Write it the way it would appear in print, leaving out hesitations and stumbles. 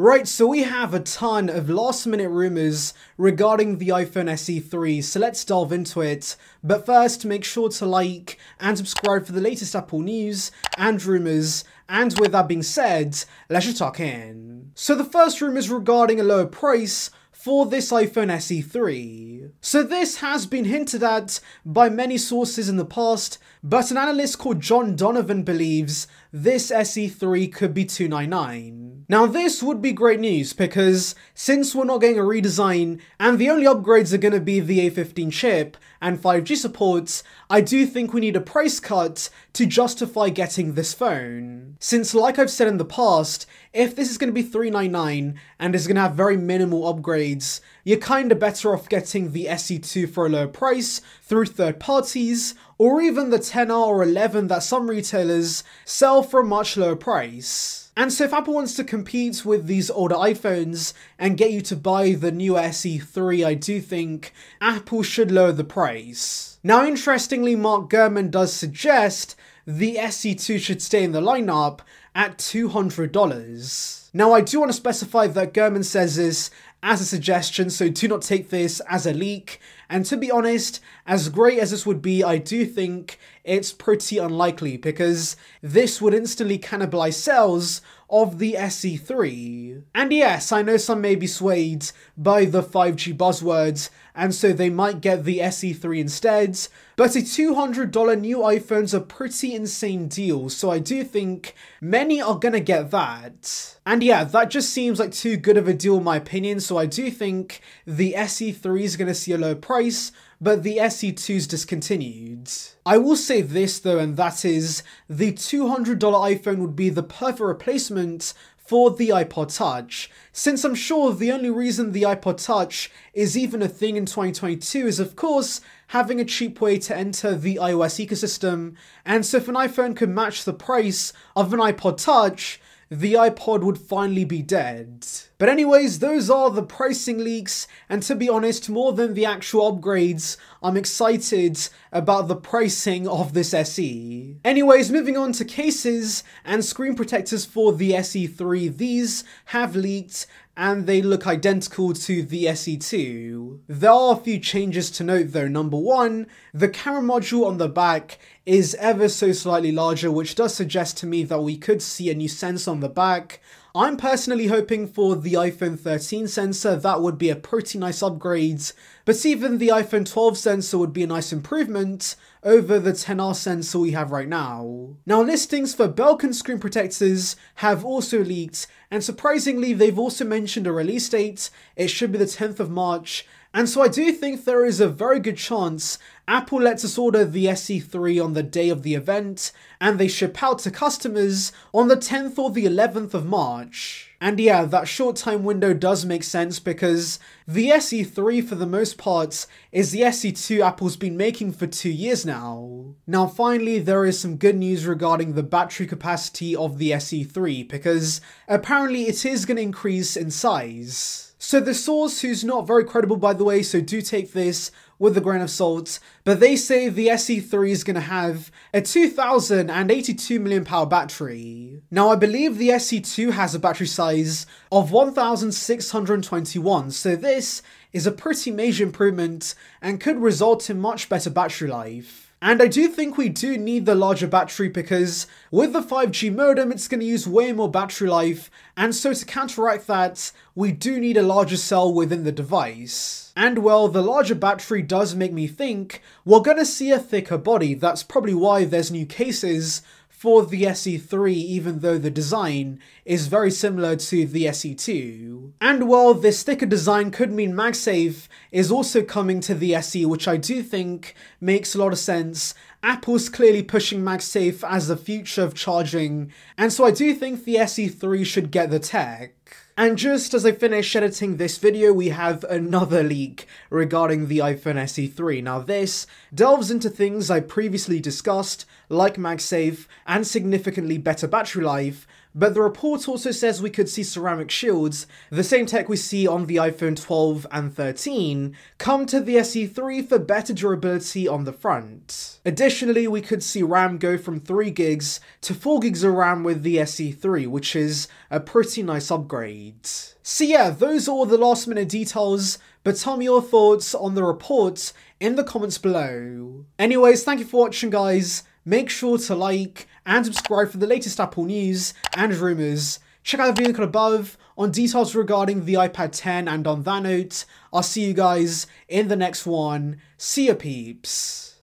Right, so we have a ton of last minute rumors regarding the iPhone SE 3, so let's delve into it. But first, make sure to like and subscribe for the latest Apple news and rumors. And with that being said, let's just talk in. So the first rumor is regarding a lower price for this iPhone SE 3. So this has been hinted at by many sources in the past, but an analyst called John Donovan believes this SE 3 could be $299. Now this would be great news because since we're not getting a redesign and the only upgrades are going to be the A15 chip and 5G support, I do think we need a price cut to justify getting this phone. Since like I've said in the past, if this is going to be $399 and is going to have very minimal upgrades, you're kinda better off getting the SE2 for a lower price through third parties, or even the 10R or 11 that some retailers sell for a much lower price. And so if Apple wants to compete with these older iPhones and get you to buy the new SE3, I do think Apple should lower the price. Now interestingly, Mark Gurman does suggest the SE2 should stay in the lineup at $200. Now I do want to specify that Gurman says this as a suggestion, so do not take this as a leak. And to be honest, as great as this would be, I do think it's pretty unlikely because this would instantly cannibalize sales of the SE3. And yes, I know some may be swayed by the 5G buzzwords, and so they might get the SE3 instead, but a $200 new iPhone's a pretty insane deal, so I do think many are gonna get that. And yeah, that just seems like too good of a deal in my opinion, so I do think the SE3 is gonna see a low price, but the SE2's discontinued. I will say this though, and that is, the $200 iPhone would be the perfect replacement for the iPod Touch, since I'm sure the only reason the iPod Touch is even a thing in 2022 is of course having a cheap way to enter the iOS ecosystem, and so if an iPhone could match the price of an iPod Touch, the iPod would finally be dead. But anyways, those are the pricing leaks, and to be honest, more than the actual upgrades, I'm excited about the pricing of this SE. Anyways, moving on to cases and screen protectors for the SE3, these have leaked and they look identical to the SE2. There are a few changes to note though. Number one, the camera module on the back is ever so slightly larger, which does suggest to me that we could see a new sensor on the back. I'm personally hoping for the iPhone 13 sensor, that would be a pretty nice upgrade, but even the iPhone 12 sensor would be a nice improvement over the 10R sensor we have right now. Now listings for Belkin screen protectors have also leaked, and surprisingly they've also mentioned a release date. It should be the 10th of March, and so I do think there is a very good chance Apple lets us order the SE3 on the day of the event, and they ship out to customers on the 10th or the 11th of March. And yeah, that short time window does make sense because the SE3 for the most part is the SE2 Apple's been making for 2 years now. Now finally, there is some good news regarding the battery capacity of the SE3 because apparently it is going to increase in size. So the source, who's not very credible by the way, so do take this with a grain of salt, but they say the SE3 is going to have a 2082 mAh battery. Now I believe the SE2 has a battery size of 1621, so this is a pretty major improvement and could result in much better battery life. And I do think we do need the larger battery because with the 5G modem, it's going to use way more battery life. And so to counteract that, we do need a larger cell within the device. And well, the larger battery does make me think we're going to see a thicker body. That's probably why there's new cases for the SE3, even though the design is very similar to the SE2. And well, this thicker design could mean MagSafe is also coming to the SE, which I do think makes a lot of sense. Apple's clearly pushing MagSafe as the future of charging, and so I do think the SE3 should get the tech. And just as I finish editing this video, we have another leak regarding the iPhone SE3. Now this delves into things I previously discussed, like MagSafe and significantly better battery life, but the report also says we could see ceramic shields, the same tech we see on the iPhone 12 and 13, come to the SE3 for better durability on the front. Additionally, we could see RAM go from 3 gigs to 4 gigs of RAM with the SE3, which is a pretty nice upgrade. So yeah, those are all the last minute details, but tell me your thoughts on the report in the comments below. Anyways, thank you for watching, guys. Make sure to like and subscribe for the latest Apple news and rumours. Check out the video link above on details regarding the iPad 10, and on that note, I'll see you guys in the next one. See ya, peeps.